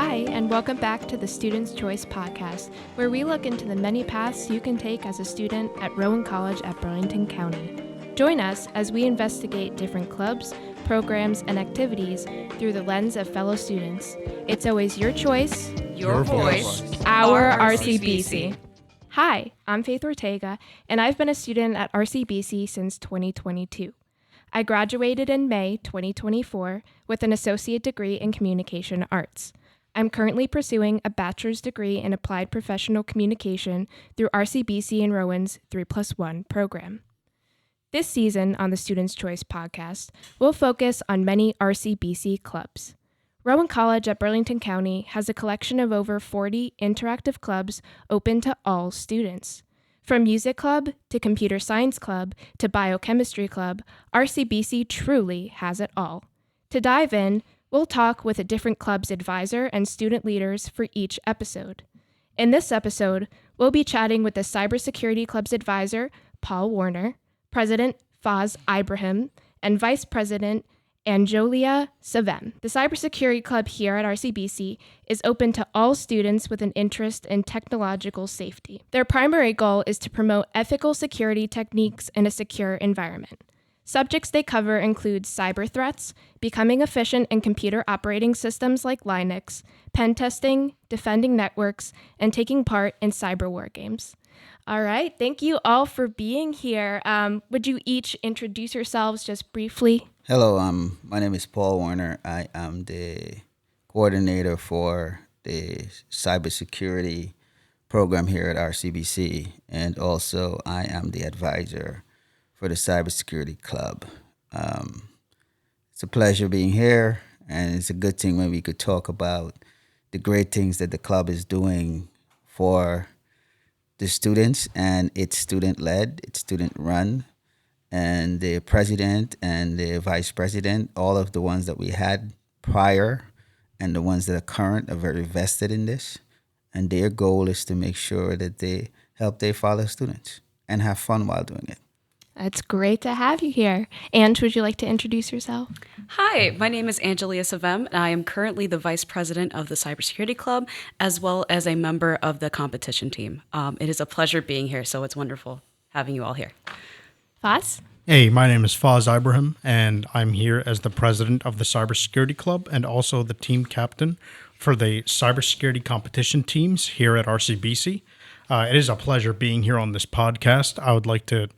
Hi, and welcome back to the Student's Choice Podcast, where we look into the many paths you can take as a student at Rowan College at Burlington County. Join us as we investigate different clubs, programs, and activities through the lens of fellow students. It's always your choice, your voice, our RCBC. Hi, I'm Faith Ortega, and I've been a student at RCBC since 2022. I graduated in May 2024 with an associate degree in communication arts. I'm currently pursuing a bachelor's degree in applied professional communication through RCBC and Rowan's 3+1 program. This season on the Student's Choice podcast, we'll focus on many RCBC clubs. Rowan College at Burlington County has a collection of over 40 interactive clubs open to all students. From music club to computer science club to biochemistry club, RCBC truly has it all. To dive in, we'll talk with a different club's advisor and student leaders for each episode. In this episode, we'll be chatting with the Cybersecurity Club's advisor, Paul Warner, President Faiz Ibrahim, and Vice President Angelyah Sveum. The Cybersecurity Club here at RCBC is open to all students with an interest in technological safety. Their primary goal is to promote ethical security techniques in a secure environment. Subjects they cover include cyber threats, becoming efficient in computer operating systems like Linux, pen testing, defending networks, and taking part in cyber war games. All right, thank you all for being here. Would you each introduce yourselves just briefly? Hello, my name is Paul Warner. I am the coordinator for the cybersecurity program here at RCBC, and also I am the advisor for the Cybersecurity Club. It's a pleasure being here, and it's a good thing when we could talk about the great things that the club is doing for the students, and it's student-led, it's student-run, and the president and the vice president, all of the ones that we had prior and the ones that are current are very vested in this, and their goal is to make sure that they help their fellow students and have fun while doing it. It's great to have you here. Ange, would you like to introduce yourself? Hi, my name is Angelyah Sveum, and I am currently the Vice President of the Cybersecurity Club, as well as a member of the competition team. It is a pleasure being here, so it's wonderful having you all here. Faiz? Hey, my name is Faiz Ibrahim, and I'm here as the President of the Cybersecurity Club and also the team captain for the cybersecurity competition teams here at RCBC. It is a pleasure being here on this podcast. I would like to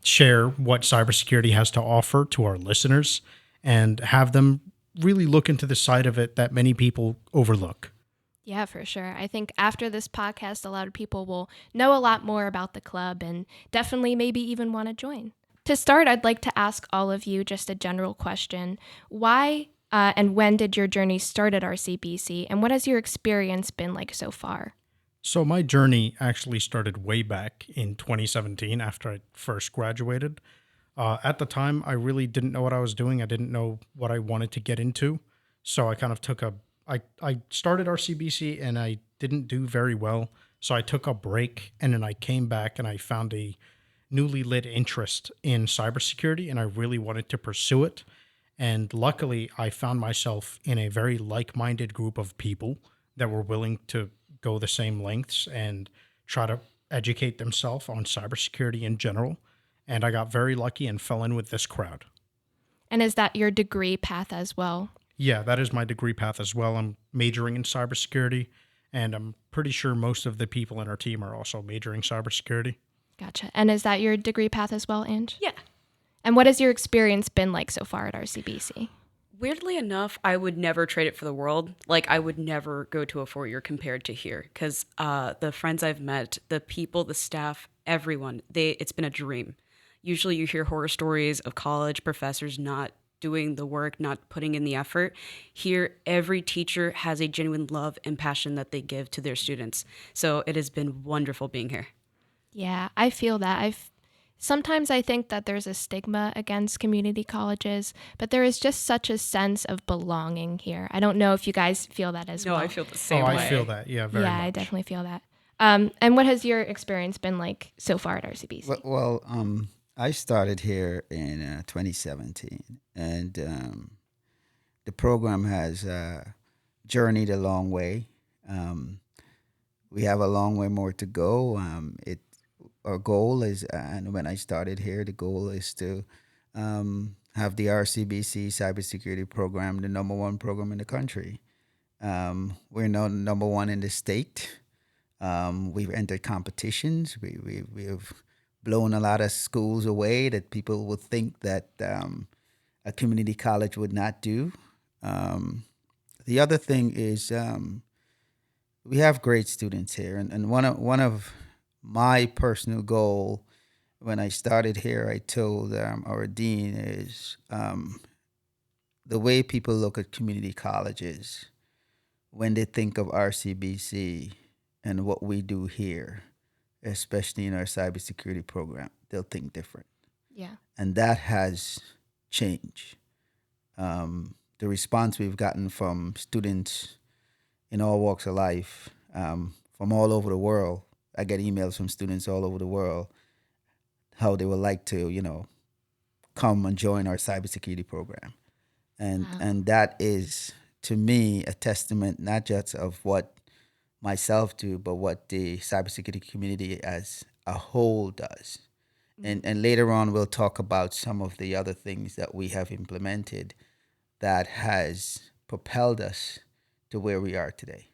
share what cybersecurity has to offer to our listeners and have them really look into the side of it that many people overlook. Yeah, for sure. I think after this podcast, a lot of people will know a lot more about the club and definitely maybe even want to join. To start, I'd like to ask all of you just a general question. Why and when did your journey start at RCBC, and what has your experience been like so far? So my journey actually started way back in 2017 after I first graduated. At the time, I really didn't know what I was doing. I didn't know what I wanted to get into. So I kind of I started RCBC and I didn't do very well. So I took a break and then I came back and I found a newly lit interest in cybersecurity and I really wanted to pursue it. And luckily, I found myself in a very like-minded group of people that were willing to go the same lengths and try to educate themselves on cybersecurity in general. And I got very lucky and fell in with this crowd. And is that your degree path as well? Yeah, that is my degree path as well. I'm majoring in cybersecurity, and I'm pretty sure most of the people in our team are also majoring cybersecurity. Gotcha. And is that your degree path as well, Ange? Yeah. And what has your experience been like so far at RCBC? Weirdly enough, I would never trade it for the world. Like, I would never go to a four-year compared to here because the friends I've met, the people, the staff, everyone, it's been a dream. Usually you hear horror stories of college professors not doing the work, not putting in the effort. Here, every teacher has a genuine love and passion that they give to their students. So it has been wonderful being here. Yeah, I feel that. Sometimes I think that there's a stigma against community colleges, but there is just such a sense of belonging here. I don't know if you guys feel that as well. No, I feel the same way. I feel that. Yeah, very much. Yeah, I definitely feel that. And what has your experience been like so far at RCBC? Well, I started here in 2017, and the program has journeyed a long way. We have a long way more to go. Our goal is, and when I started here, the goal is to have the RCBC cybersecurity program, the number one program in the country. We're now number one in the state. We've entered competitions. We've blown a lot of schools away that people would think that a community college would not do. The other thing is we have great students here, and one of my personal goal when I started here, I told our dean is the way people look at community colleges when they think of RCBC and what we do here, especially in our cybersecurity program, they'll think different. Yeah. And that has changed. The response we've gotten from students in all walks of life, from all over the world. I get emails from students all over the world how they would like to, come and join our cybersecurity program. And that is, to me, a testament not just of what myself do, but what the cybersecurity community as a whole does. And later on, we'll talk about some of the other things that we have implemented that has propelled us to where we are today.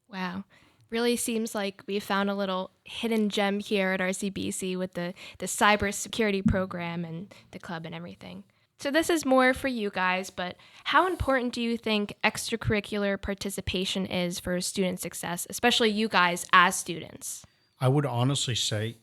Wow. Really seems like we found a little hidden gem here at RCBC with the cybersecurity program and the club and everything. So this is more for you guys, but how important do you think extracurricular participation is for student success, especially you guys as students? I would honestly say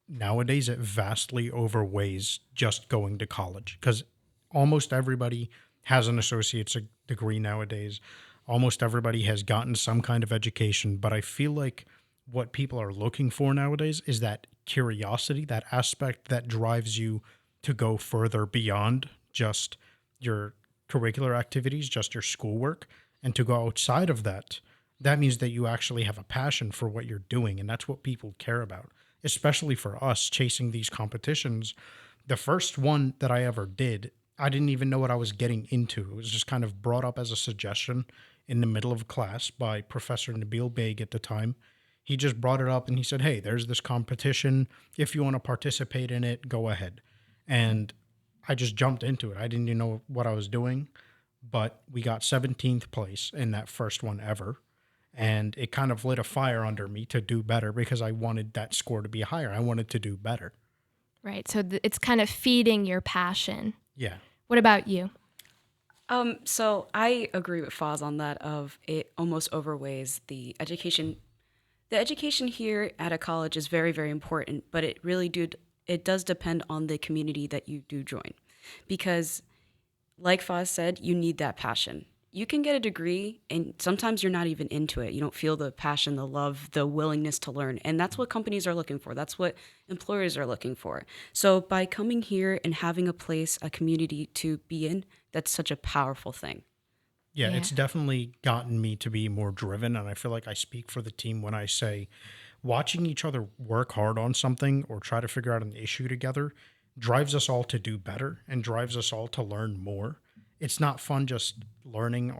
nowadays it vastly overweighs just going to college because almost everybody has an associate's degree nowadays. Almost everybody has gotten some kind of education, but I feel like what people are looking for nowadays is that curiosity, that aspect that drives you to go further beyond just your curricular activities, just your schoolwork, and to go outside of that. That means that you actually have a passion for what you're doing, and that's what people care about, especially for us chasing these competitions. The first one that I ever did, I didn't even know what I was getting into. It was just kind of brought up as a suggestion in the middle of class by Professor Nabil Beg at the time. He just brought it up and he said, hey, there's this competition. If you want to participate in it, go ahead. And I just jumped into it. I didn't even know what I was doing, but we got 17th place in that first one ever. And it kind of lit a fire under me to do better because I wanted that score to be higher. I wanted to do better. Right. So it's kind of feeding your passion. Yeah. What about you? So I agree with Faiz on that of it almost overweighs the education. The education here at a college is very, very important, but it does depend on the community that you do join. Because like Faiz said, you need that passion. You can get a degree and sometimes you're not even into it. You don't feel the passion, the love, the willingness to learn. And that's what companies are looking for. That's what employers are looking for. So by coming here and having a place, a community to be in, that's such a powerful thing. Yeah, it's definitely gotten me to be more driven. And I feel like I speak for the team when I say watching each other work hard on something or try to figure out an issue together drives us all to do better and drives us all to learn more. It's not fun just learning at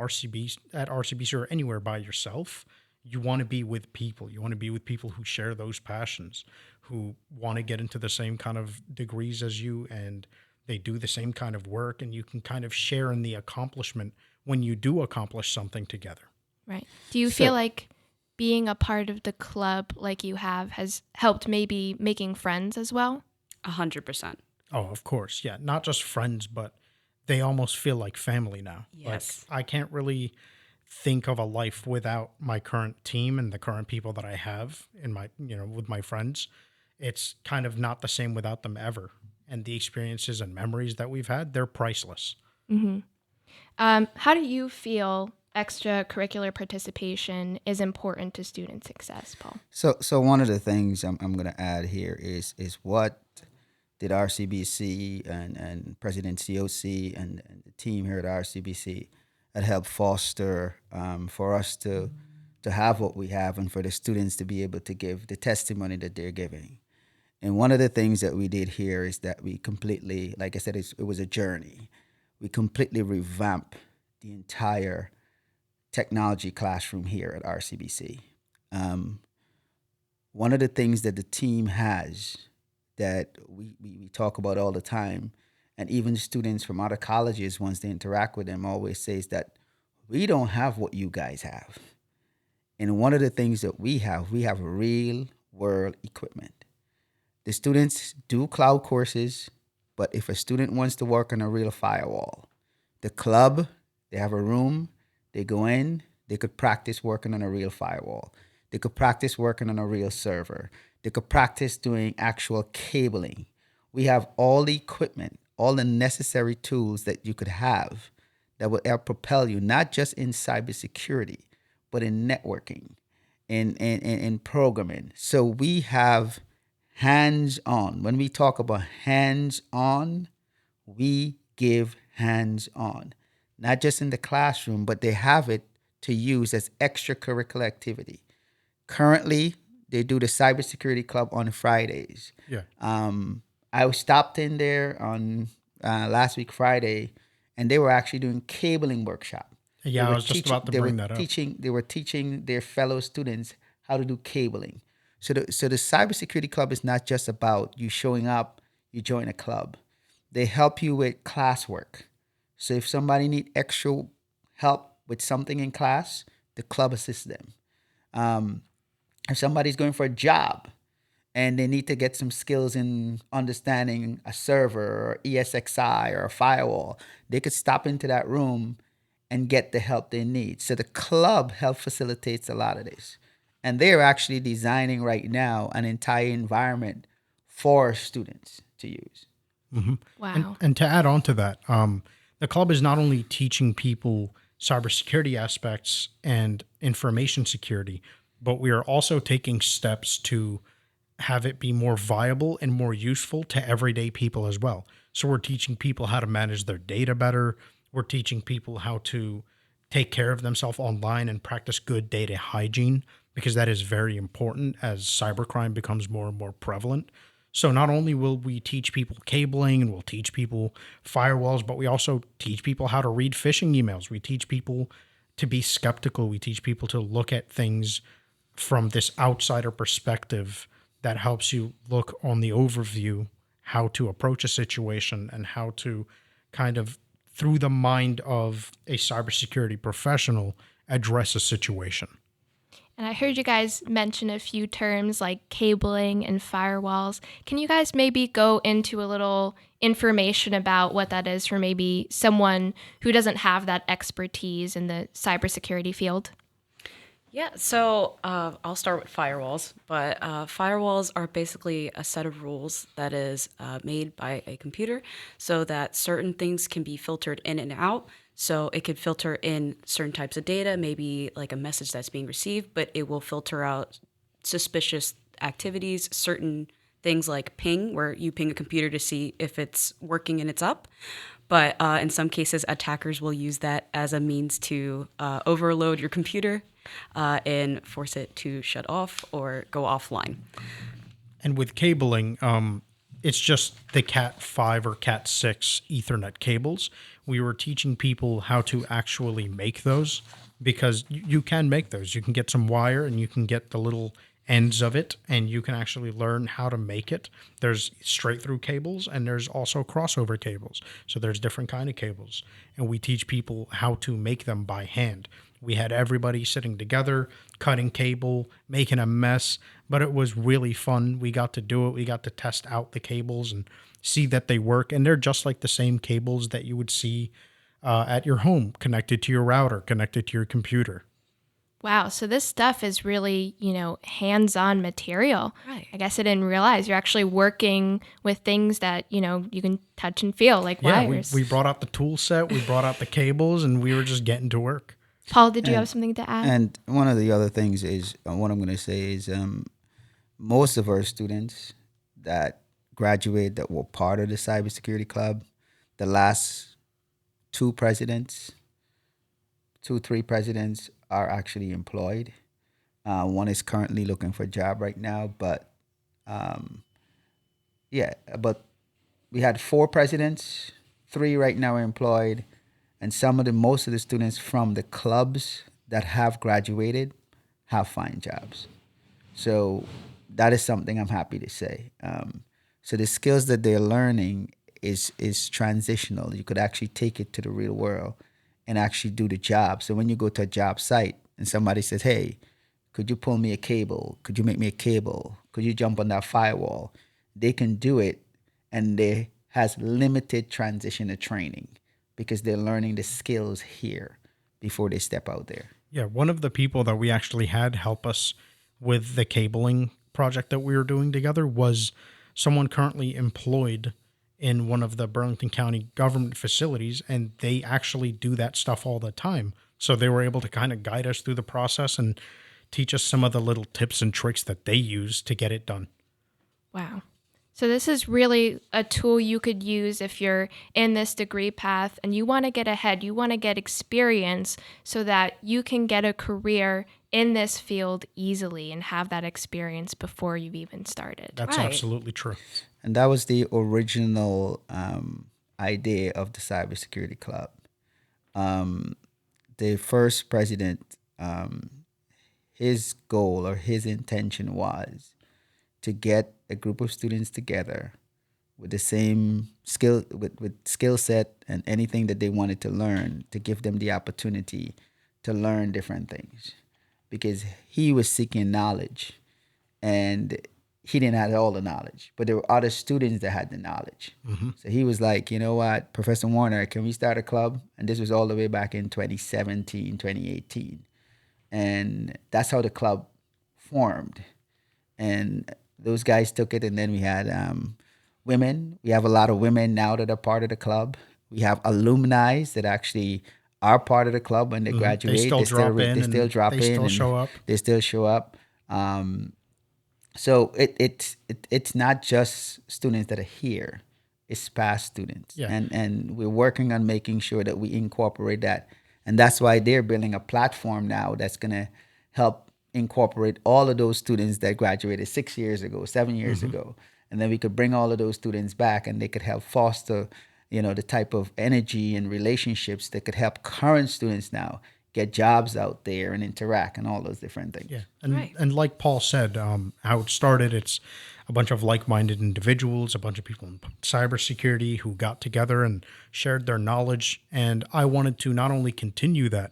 RCBC or anywhere by yourself. You want to be with people. You want to be with people who share those passions, who want to get into the same kind of degrees as you, and they do the same kind of work, and you can kind of share in the accomplishment when you do accomplish something together. Right. Do you feel like being a part of the club like you have has helped maybe making friends as well? 100%. Oh, of course. Yeah. Not just friends, but they almost feel like family now. Yes. Like I can't really think of a life without my current team and the current people that I have in my, with my friends. It's kind of not the same without them ever. And the experiences and memories that we've had, they're priceless. Mm-hmm. How do you feel extracurricular participation is important to student success, Paul? So one of the things I'm going to add here is what did RCBC and President COC and the team here at RCBC that helped foster for us to have what we have and for the students to be able to give the testimony that they're giving. And one of the things that we did here is that we completely, like I said, it was a journey. We completely revamped the entire technology classroom here at RCBC. Um, One of the things that the team has that we talk about all the time, and even students from other colleges, once they interact with them, always says that we don't have what you guys have. And one of the things that we have real world equipment. The students do cloud courses, but if a student wants to work on a real firewall, the club, they have a room, they go in, they could practice working on a real firewall. They could practice working on a real server. They could practice doing actual cabling. We have all the equipment, all the necessary tools that you could have that will help propel you, not just in cybersecurity, but in networking, in programming. So we have hands-on. When we talk about hands-on, we give hands-on, not just in the classroom, but they have it to use as extracurricular activity. Currently, they do the Cybersecurity Club on Fridays. Yeah. I stopped in there on last week Friday, and they were actually doing cabling workshop. Yeah, I was just about to bring that up. They were teaching their fellow students how to do cabling. So the Cybersecurity Club is not just about you showing up, you join a club. They help you with classwork. So if somebody need extra help with something in class, the club assists them. If somebody's going for a job and they need to get some skills in understanding a server or ESXi or a firewall, they could stop into that room and get the help they need. So the club help facilitates a lot of this. And they're actually designing right now an entire environment for students to use. Wow. And to add on to that, the club is not only teaching people cybersecurity aspects and information security, but we are also taking steps to have it be more viable and more useful to everyday people as well. So we're teaching people how to manage their data better. We're teaching people how to take care of themselves online and practice good data hygiene, because that is very important as cybercrime becomes more and more prevalent. So not only will we teach people cabling and we'll teach people firewalls, but we also teach people how to read phishing emails. We teach people to be skeptical. We teach people to look at things from this outsider perspective that helps you look on the overview, how to approach a situation and how to kind of, through the mind of a cybersecurity professional, address a situation. And I heard you guys mention a few terms like cabling and firewalls. Can you guys maybe go into a little information about what that is for maybe someone who doesn't have that expertise in the cybersecurity field? Yeah, so I'll start with firewalls, but firewalls are basically a set of rules that is made by a computer so that certain things can be filtered in and out. So it could filter in certain types of data, maybe like a message that's being received, but it will filter out suspicious activities, certain things like ping, where you ping a computer to see if it's working and it's up. But in some cases, attackers will use that as a means to overload your computer and force it to shut off or go offline. And with cabling, it's just the Cat 5 or Cat 6 Ethernet cables. We were teaching people how to actually make those, because you can make those. You can get some wire and you can get the little ends of it, and you can actually learn how to make it. There's straight through cables and there's also crossover cables. So there's different kind of cables, and we teach people how to make them by hand. We had everybody sitting together, cutting cable, making a mess, but it was really fun. We got to do it. We got to test out the cables and see that they work. And they're just like the same cables that you would see at your home, connected to your router, connected to your computer. Wow, so this stuff is really, hands-on material. Right. I guess I didn't realize you're actually working with things that, you can touch and feel, like wires. We brought out the tool set, we brought out the cables, and we were just getting to work. Paul, did you have something to add? And one of the other things is, what I'm going to say is, most of our students that graduate that were part of the Cybersecurity Club, the last two, three presidents are actually employed. One is currently looking for a job right now, but but we had 4 presidents, 3 right now are employed, and most of the students from the clubs that have graduated have fine jobs. So that is something I'm happy to say. So the skills that they're learning is transitional. You could actually take it to the real world and actually do the job. So when you go to a job site and somebody says, "Hey, could you pull me a cable? Could you make me a cable? Could you jump on that firewall?" They can do it, and they has limited transition to training because they're learning the skills here before they step out there. Yeah, one of the people that we actually had help us with the cabling project that we were doing together was someone currently employed in one of the Burlington County government facilities, and they actually do that stuff all the time. So they were able to kind of guide us through the process and teach us some of the little tips and tricks that they use to get it done. Wow. So this is really a tool you could use if you're in this degree path and you want to get ahead, you want to get experience so that you can get a career in this field easily and have that experience before you've even started. That's Right. absolutely true. And that was the original idea of the Cybersecurity Club. The first president, his goal or his intention was to get a group of students together with the same with skill set and anything that they wanted to learn, to give them the opportunity to learn different things, because he was seeking knowledge and he didn't have all the knowledge, but there were other students that had the knowledge. So he was like, you know what, Professor Warner, can we start a club? And this was all the way back in 2017, 2018. And that's how the club formed. And those guys took it, and then we had women. We have a lot of women now that are part of the club. We have alumni that actually are part of the club when they graduate. They still drop in. They still drop they in. still and show up. They still show up. So it's not just students that are here; it's past students, Yeah. and we're working on making sure that we incorporate that, and that's why they're building a platform now that's gonna help incorporate all of those students that graduated 6 years ago, 7 years ago, and then we could bring all of those students back, and they could help foster, the type of energy and relationships that could help current students now get jobs out there and interact and all those different things. Yeah, and Right. and like Paul said, how it started, it's a bunch of like-minded individuals, a bunch of people in cybersecurity who got together and shared their knowledge. And I wanted to not only continue that,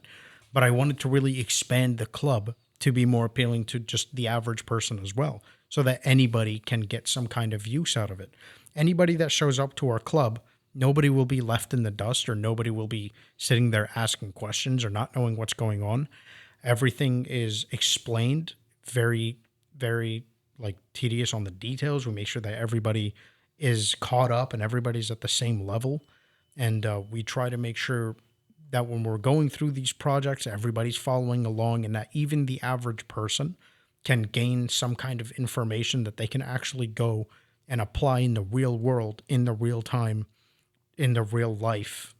but I wanted to really expand the club to be more appealing to just the average person as well, so that anybody can get some kind of use out of it. Anybody that shows up to our club, nobody will be left in the dust, or nobody will be sitting there asking questions or not knowing what's going on. Everything is explained very, very tedious on the details. We make sure that everybody is caught up and everybody's at the same level. And we try to make sure that when we're going through these projects, everybody's following along, and that even the average person can gain some kind of information that they can actually go and apply in the real world, in the real time, in the real life,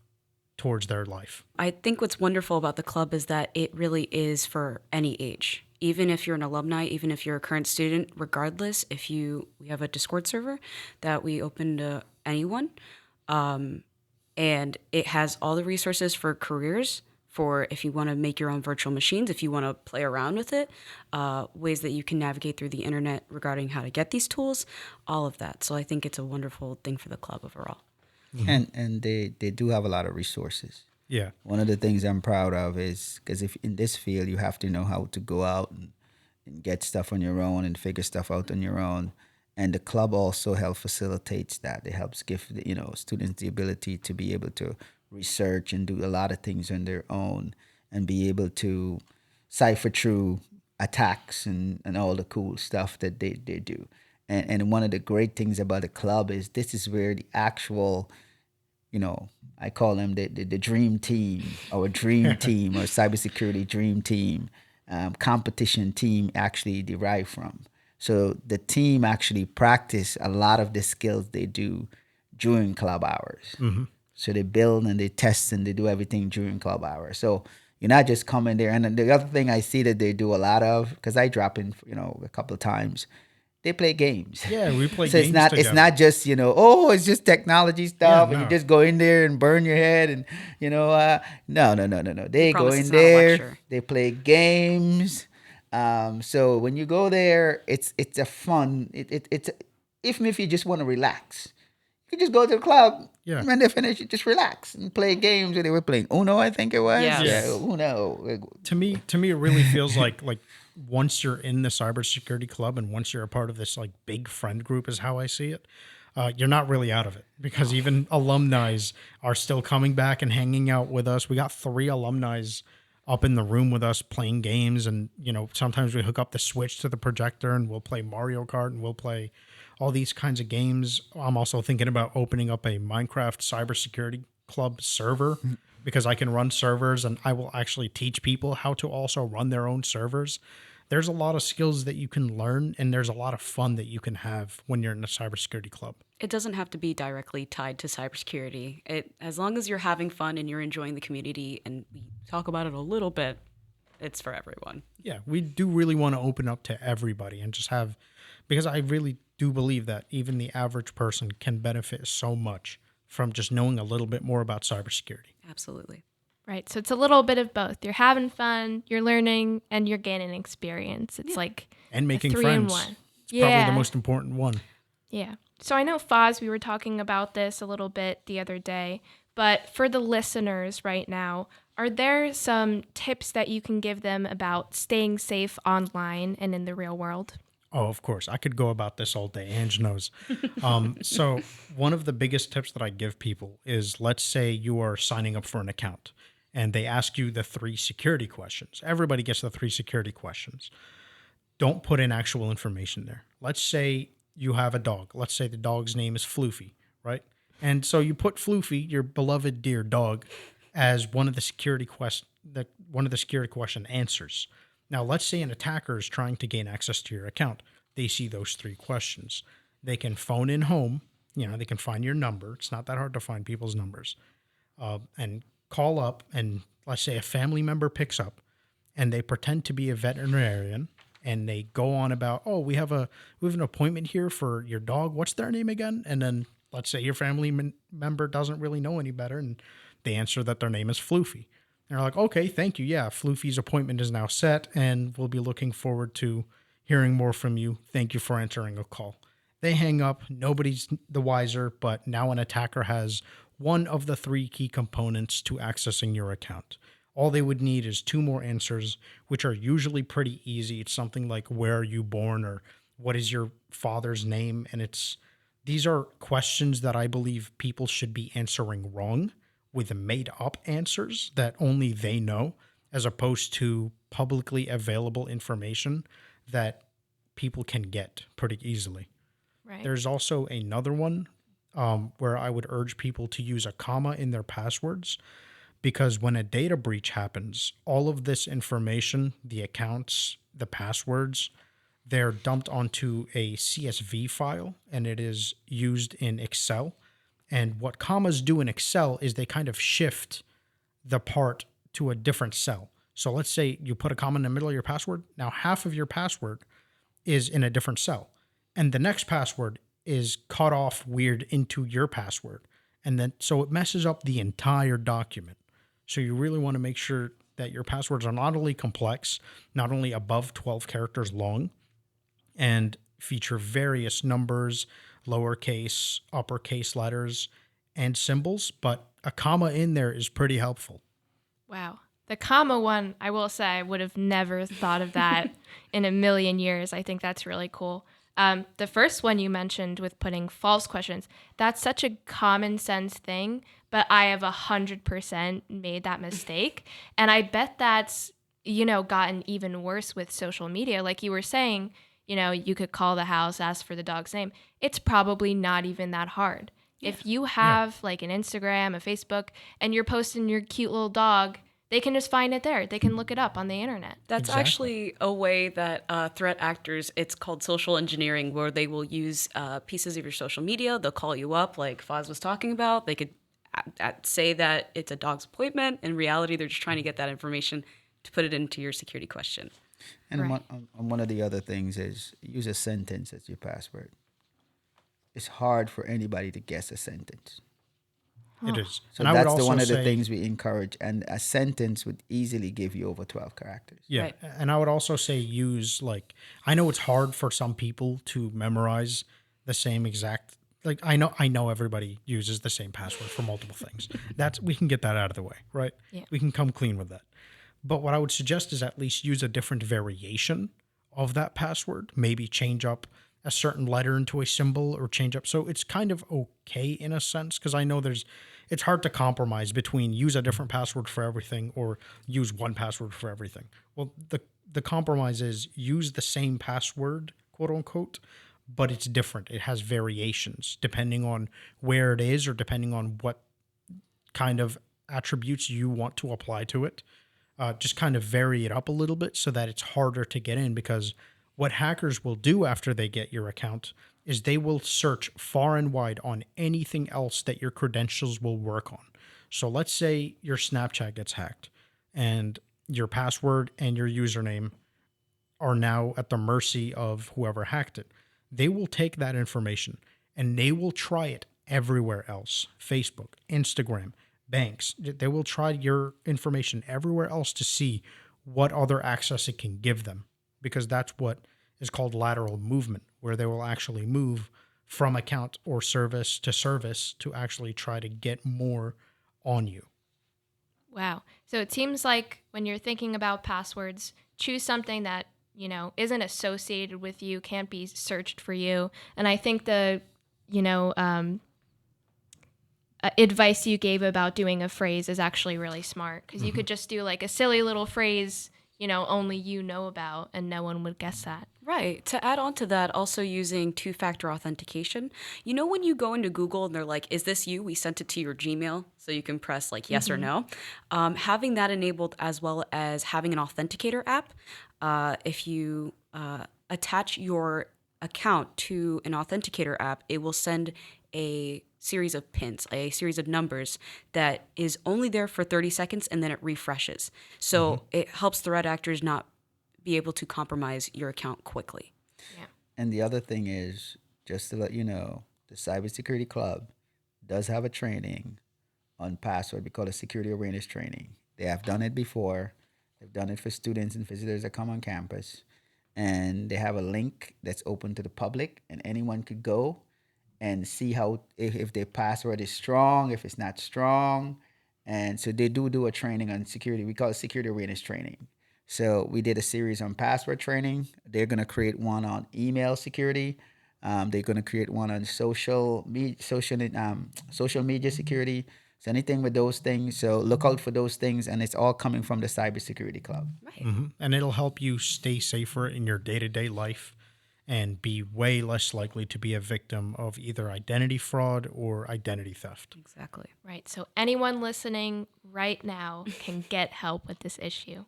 towards their life. I think what's wonderful about the club is that it really is for any age. Even if you're an alumni, even if you're a current student, regardless, we have a Discord server that we open to anyone. And it has all the resources for careers, for if you want to make your own virtual machines, if you want to play around with it, ways that you can navigate through the internet regarding how to get these tools, all of that. So I think it's a wonderful thing for the club overall. And they do have a lot of resources. Yeah. One of the things I'm proud of is because if in this field you have to know how to go out and get stuff on your own and figure stuff out on your own, and the club also facilitates that. It helps give students the ability to be able to research and do a lot of things on their own and be able to cipher through attacks and all the cool stuff that they do. And one of the great things about the club is this is where the actual, I call them the dream team or dream team or cybersecurity dream team, competition team actually derive from. So the team actually practice a lot of the skills they do during club hours. So they build and they test and they do everything during club hours. So you're not just coming there. And then the other thing I see that they do a lot of, because I drop in, a couple of times, they play games. Yeah, we play So games together. it's not just, it's just technology stuff and no. you just go in there and burn your head and, no. They go promise in it's not a there, lecture. they play games. So when you go there, it's a fun, it's, even if you just want to relax, you just go to the club. Yeah. When they finish, you just relax and play games. They were playing Uno, I think it was. Yes. Yeah, Uno. To me, it really feels like once you're in the Cybersecurity Club and once you're a part of this like big friend group, is how I see it. You're not really out of it, because even alumni are still coming back and hanging out with us. We got 3 alumni up in the room with us playing games, and sometimes we hook up the Switch to the projector and we'll play Mario Kart and we'll play all these kinds of games. I'm also thinking about opening up a Minecraft Cybersecurity Club server, because I can run servers and I will actually teach people how to also run their own servers. There's a lot of skills that you can learn, and there's a lot of fun that you can have when you're in a Cybersecurity Club. It doesn't have to be directly tied to cybersecurity. As long as you're having fun and you're enjoying the community and we talk about it a little bit, it's for everyone. Yeah, we do really want to open up to everybody and just have, because I really do believe that even the average person can benefit so much from just knowing a little bit more about cybersecurity. Absolutely. Right. So it's a little bit of both. You're having fun, you're learning, and you're gaining experience. It's like And making a 3 friends. in 1. It's probably the most important one. Yeah. So I know, Faiz, we were talking about this a little bit the other day, but for the listeners right now, are there some tips that you can give them about staying safe online and in the real world? Oh, of course. I could go about this all day. Ange knows. So one of the biggest tips that I give people is, let's say you are signing up for an account and they ask you the 3 security questions. Everybody gets the 3 security questions. Don't put in actual information there. Let's say you have a dog. Let's say the dog's name is Floofy, right? And so you put Floofy, your beloved dear dog, as one of the security question answers. Now, let's say an attacker is trying to gain access to your account. They see those 3 questions. They can phone in home. They can find your number. It's not that hard to find people's numbers. And call up, and let's say a family member picks up and they pretend to be a veterinarian, and they go on about, oh, we have an appointment here for your dog. What's their name again? And then let's say your family member doesn't really know any better, and they answer that their name is Floofy. And they're like, okay, thank you. Yeah, Floofy's appointment is now set, and we'll be looking forward to hearing more from you. Thank you for answering a call. They hang up. Nobody's the wiser, but now an attacker has one of the 3 key components to accessing your account. All they would need is 2 more answers, which are usually pretty easy. It's something like, where are you born, or what is your father's name? And these are questions that I believe people should be answering wrong, with made up answers that only they know, as opposed to publicly available information that people can get pretty easily. Right. There's also another one where I would urge people to use a comma in their passwords, because when a data breach happens, all of this information, the accounts, the passwords, they're dumped onto a CSV file, and it is used in Excel. And what commas do in Excel is they kind of shift the part to a different cell. So let's say you put a comma in the middle of your password. Now half of your password is in a different cell, and the next password is cut off weird into your password. And then so it messes up the entire document. So you really want to make sure that your passwords are not only complex, not only above 12 characters long, and feature various numbers, lowercase, uppercase letters, and symbols, but a comma in there is pretty helpful. Wow. The comma one, I will say, I would have never thought of that in a million years. I think that's really cool. The first one you mentioned with putting false questions, that's such a common sense thing, but I have 100% made that mistake. And I bet that's, gotten even worse with social media. Like you were saying, you could call the house, ask for the dog's name. It's probably not even that hard. Yeah. If you have like an Instagram, a Facebook, and you're posting your cute little dog, they can just find it there. They can look it up on the internet. That's Exactly. actually a way that threat actors, it's called social engineering, where they will use pieces of your social media. They'll call you up, like Faiz was talking about. They could say that it's a dog's appointment. In reality, they're just trying to get that information to put it into your security question. And Right. one of the other things is use a sentence as your password. It's hard for anybody to guess a sentence. It is. So And I would that's the also one of the say, things we encourage. And a sentence would easily give you over 12 characters. yeah. Right. And I would also say use, like, I know it's hard for some people to memorize the same exact, like, I know everybody uses the same password for multiple things. We can get that out of the way, right? Yeah. We can come clean with that. But what I would suggest is at least use a different variation of that password. Maybe change up a certain letter into a symbol or change up. So it's kind of okay in a sense, because I know it's hard to compromise between use a different password for everything or use one password for everything. Well, the compromise is use the same password, quote unquote, but it's different. It has variations depending on where it is or depending on what kind of attributes you want to apply to it. Just kind of vary it up a little bit so that it's harder to get in, because what hackers will do after they get your account is they will search far and wide on anything else that your credentials will work on. So let's say your Snapchat gets hacked and your password and your username are now at the mercy of whoever hacked it. They will take that information and they will try it everywhere else. Facebook, Instagram, banks. They will try your information everywhere else to see what other access it can give them, because that's what is called lateral movement, where they will actually move from account or service to actually try to get more on you. Wow. So it seems like when you're thinking about passwords, choose something that, isn't associated with you, can't be searched for you. And I think the, you know, advice you gave about doing a phrase is actually really smart, because you could just do like a silly little phrase, only you know about, and no one would guess that. Right. To add on to that, also using two-factor authentication. You know, when you go into Google and they're like, is this you? We sent it to your Gmail. So you can press like yes or no. Having that enabled, as well as having an authenticator app. If you attach your account to an authenticator app, it will send a series of pins, a series of numbers that is only there for 30 seconds and then it refreshes. So it helps threat actors not be able to compromise your account quickly. Yeah. And the other thing is, just to let you know, the Cybersecurity Club does have a training on password. We call it security awareness training. They have done it before. They've done it for students and visitors that come on campus. And they have a link that's open to the public, and anyone could go and see how if their password is strong, if it's not strong. And so they do a training on security. We call it security awareness training. So we did a series on password training. They're going to create one on email security. They're going to create one on social media security. So anything with those things. So look out for those things, and it's all coming from the Cybersecurity Club. Right. And it'll help you stay safer in your day-to-day life and be way less likely to be a victim of either identity fraud or identity theft. Exactly. Right. So anyone listening right now can get help with this issue.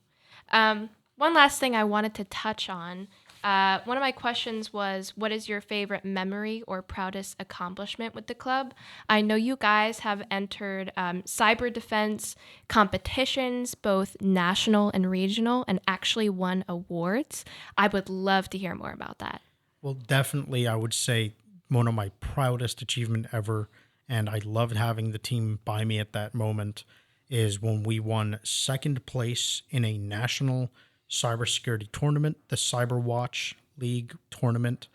One last thing I wanted to touch on. One of my questions was, what is your favorite memory or proudest accomplishment with the club? I know you guys have entered cyber defense competitions, both national and regional, and actually won awards. I would love to hear more about that. Well, definitely, I would say one of my proudest achievement ever, and I loved having the team by me at that moment, is when we won second place in a national cybersecurity tournament, the Cyberwatch League tournament.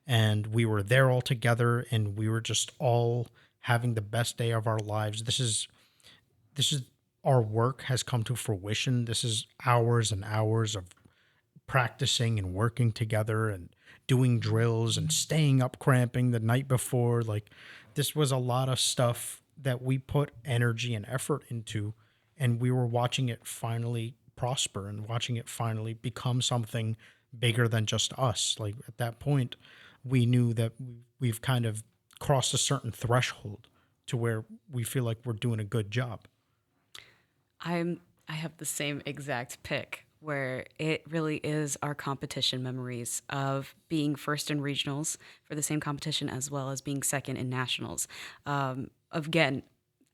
And we were there all together, and we were just all having the best day of our lives. This is our work has come to fruition. This is hours and hours of practicing and working together and doing drills and staying up cramping the night before. Like, this was a lot of stuff that we put energy and effort into, and we were watching it finally prosper and watching it finally become something bigger than just us. Like, at that point, we knew that we've kind of crossed a certain threshold to where we feel like we're doing a good job. I have the same exact pick, where it really is our competition memories of being first in regionals for the same competition, as well as being second in nationals. Again,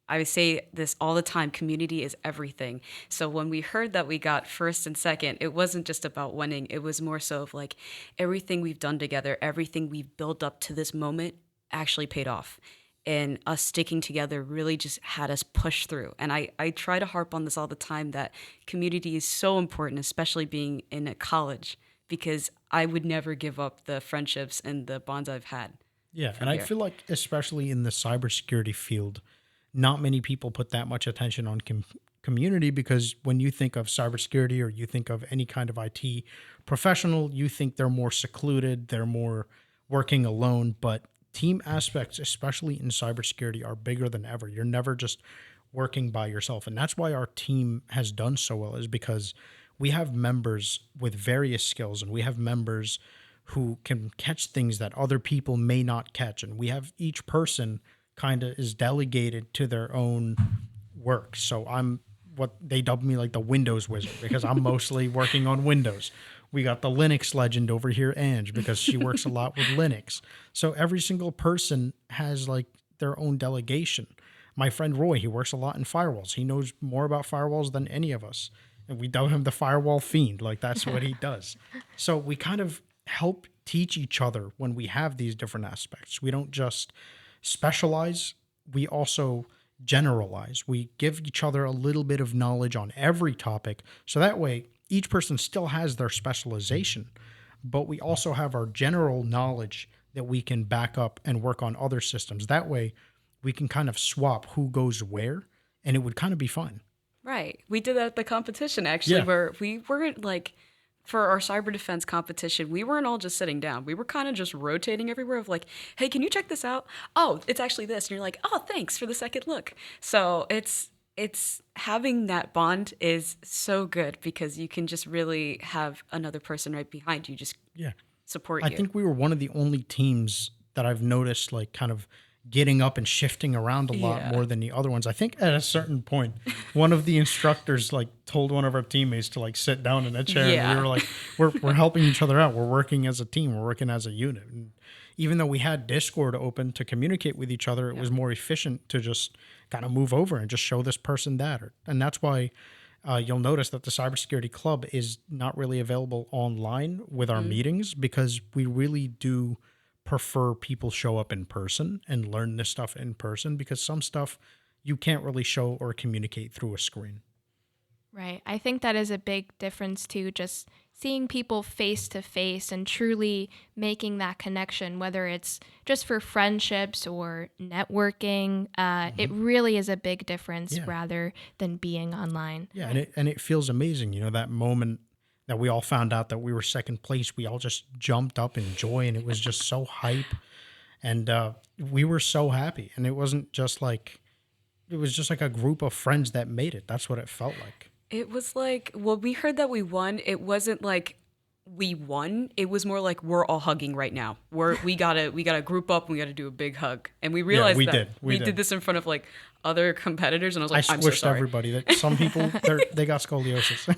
I say this all the time, community is everything. So when we heard that we got first and second, it wasn't just about winning. It was more so of like everything we've done together, everything we've built up to this moment actually paid off. And us sticking together really just had us push through. And I try to harp on this all the time that community is so important, especially being in a college, because I would never give up the friendships and the bonds I've had. Yeah, from and I here. feel like, especially in the cybersecurity field, not many people put that much attention on community, because when you think of cybersecurity or you think of any kind of IT professional, you think they're more secluded, they're more working alone. But team aspects, especially in cybersecurity, are bigger than ever. You're never just working by yourself. And that's why our team has done so well, is because we have members with various skills, and we have members who can catch things that other people may not catch. And we have each person kind of is delegated to their own work. So I'm what they dub me like the Windows wizard, because I'm mostly working on Windows. We got the Linux legend over here, Ange, because she works a lot with Linux. So every single person has like their own delegation. My friend Roy, he works a lot in firewalls. He knows more about firewalls than any of us. And we dub him the firewall fiend. Like, that's what he does. So we kind of help teach each other when we have these different aspects. We don't just specialize, we also generalize. We give each other a little bit of knowledge on every topic. So that way, each person still has their specialization, but we also have our general knowledge that we can back up and work on other systems. That way, we can kind of swap who goes where, and it would kind of be fun. Right. We did that at the competition, actually, Yeah. where we weren't like, for our cyber defense competition, we weren't all just sitting down. We were kind of just rotating everywhere of like, hey, can you check this out? Oh, it's actually this. And you're like, oh, thanks for the second look. So it's having that bond is so good, because you can just really have another person right behind you, just Yeah. support I you. think we were one of the only teams that I've noticed like kind of getting up and shifting around a lot Yeah. more than the other ones. I think at a certain point, one of the instructors like told one of our teammates to like sit down in a chair. And Yeah. we were like, we're helping each other out. We're working as a team. We're working as a unit. And even though we had Discord open to communicate with each other, it was more efficient to just kind of move over and just show this person that. And that's why you'll notice that the Cybersecurity Club is not really available online with our meetings, because we really do prefer people show up in person and learn this stuff in person, because some stuff you can't really show or communicate through a screen. Right. I think that is a big difference too, just seeing people face to face and truly making that connection, whether it's just for friendships or networking. It really is a big difference Yeah. rather than being online. Yeah, and it feels amazing, that moment that we all found out that we were second place. We all just jumped up in joy, and it was just so hype, and we were so happy. And it was just like a group of friends that made it. That's what it felt like. It was like, when we heard that we won, it wasn't like we won. It was more like, we're all hugging right now. We gotta group up and we gotta do a big hug. And we realized we that did. We we did. did this in front of like other competitors, and I was I like, I'm so squished sorry. everybody. That some people they got scoliosis.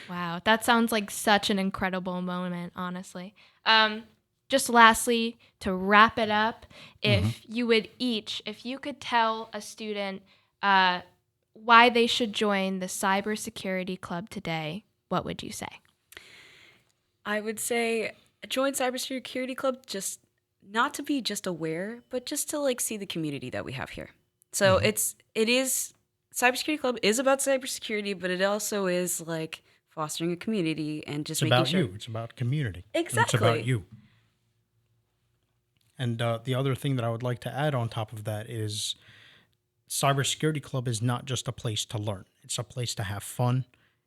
Wow, that sounds like such an incredible moment, honestly. Just lastly, to wrap it up, if you could tell a student why they should join the Cybersecurity Club today, what would you say? I would say join Cybersecurity Club, just not to be just aware, but just to like see the community that we have here. So it is Cybersecurity Club is about cybersecurity, but it also is like fostering a community and just It's making about sure. you. It's about community. And it's Exactly. about you. And the other thing that I would like to add on top of that is Cybersecurity Club is not just a place to learn. It's a place to have fun.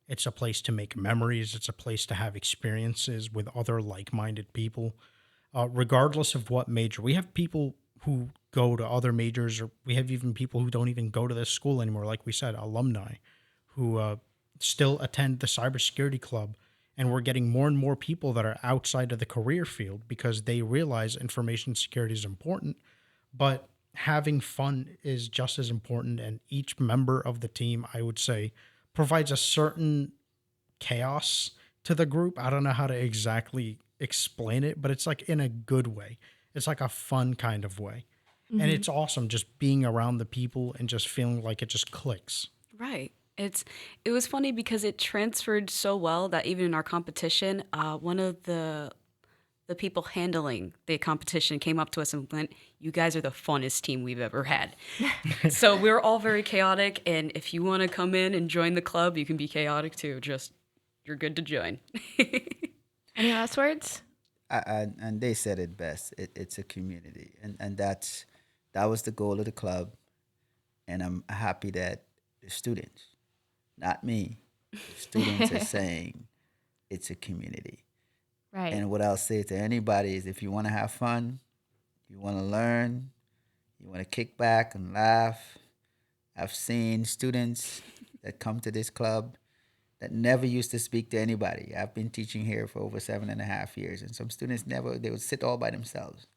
It's a place to make memories. It's a place to have experiences with other like-minded people, regardless of what major. We have people who go to other majors, or we have even people who don't even go to this school anymore. Like we said, alumni who still attend the Cybersecurity Club. And we're getting more and more people that are outside of the career field because they realize information security is important, but having fun is just as important. And each member of the team, I would say, provides a certain chaos to the group. I don't know how to exactly explain it, but it's like in a good way. It's like a fun kind of way. And it's awesome just being around the people and just feeling like it just clicks. Right. It was funny because it transferred so well that even in our competition, one of the people handling the competition came up to us and went, "You guys are the funnest team we've ever had." So we're all very chaotic, and if you want to come in and join the club, you can be chaotic too. Just you're good to join. Any last words? And they said it best. It's a community, and that was the goal of the club. And I'm happy that the students, not me, the students are saying it's a community. Right. And what I'll say to anybody is, if you want to have fun, you want to learn, you want to kick back and laugh. I've seen students that come to this club that never used to speak to anybody. I've been teaching here for over 7.5 years, and some students they would sit all by themselves.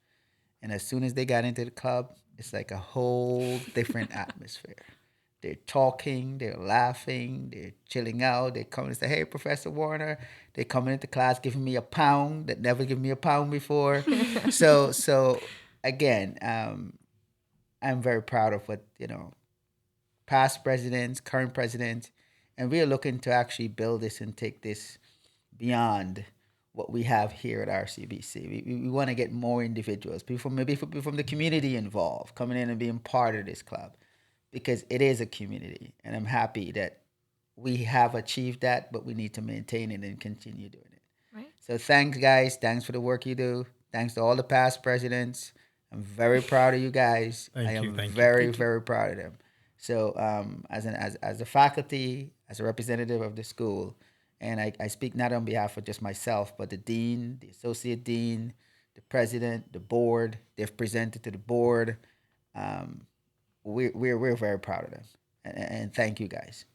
And as soon as they got into the club, it's like a whole different atmosphere. They're talking, they're laughing, they're chilling out. They come and say, "Hey, Professor Warner." They coming into class giving me a pound that never given me a pound before. So again, I'm very proud of what, past presidents, current presidents, and we are looking to actually build this and take this beyond what we have here at RCBC. We want to get more individuals, people from the community involved, coming in and being part of this club, because it is a community. And I'm happy that we have achieved that, but we need to maintain it and continue doing it. Right. So thanks, guys. Thanks for the work you do. Thanks to all the past presidents. I'm very proud of you guys. I am very proud of them. So as a faculty, as a representative of the school, and I speak not on behalf of just myself, but the dean, the associate dean, the president, the board. They've presented to the board. We're very proud of them, and thank you guys.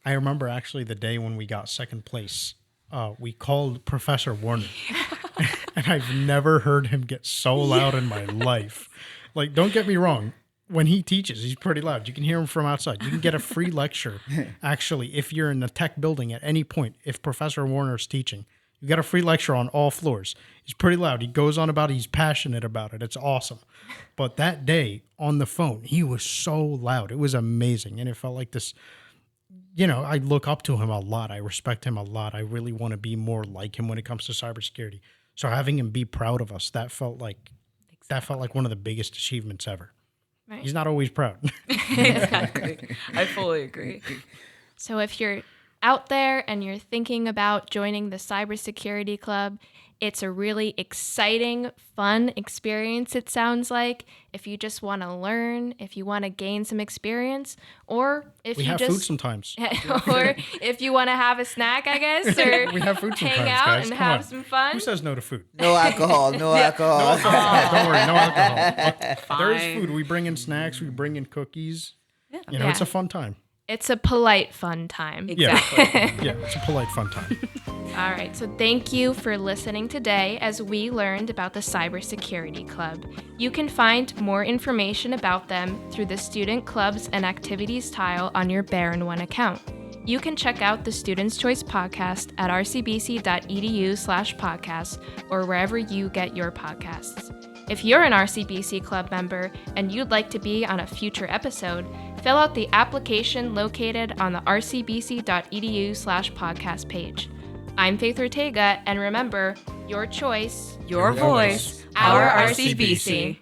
I remember actually the day when we got second place. We called Professor Warner, and I've never heard him get so loud in my life. Like, don't get me wrong. When he teaches, he's pretty loud. You can hear him from outside. You can get a free lecture, actually, if you're in a tech building at any point. If Professor Warner's teaching, you get a free lecture on all floors. He's pretty loud. He goes on about it. He's passionate about it. It's awesome. But that day on the phone, he was so loud. It was amazing. And it felt like this, I look up to him a lot. I respect him a lot. I really want to be more like him when it comes to cybersecurity. So having him be proud of us, that felt like one of the biggest achievements ever. Right. He's not always proud. Exactly. I fully agree. So if you're out there and you're thinking about joining the Cybersecurity Club, it's a really exciting, fun experience, it sounds like. If you just want to learn, if you want to gain some experience, or if we you have just... food sometimes. Or if you want to have a snack, I guess, or we have food hang out guys. and Come have on. some fun. Who says no to food? No alcohol, no alcohol. No alcohol. Don't worry, no alcohol. Fine. There is food. We bring in snacks. We bring in cookies. Yeah. It's a fun time. It's a polite fun time. Exactly. Yeah, it's a polite fun time. All right, so thank you for listening today as we learned about the Cybersecurity Club. You can find more information about them through the Student Clubs and Activities tile on your Baron One account. You can check out the Students' Choice podcast at rcbc.edu/podcasts or wherever you get your podcasts. If you're an RCBC Club member and you'd like to be on a future episode, fill out the application located on the rcbc.edu/podcast page. I'm Faith Ortega, and remember, your choice, Your voice, our RCBC.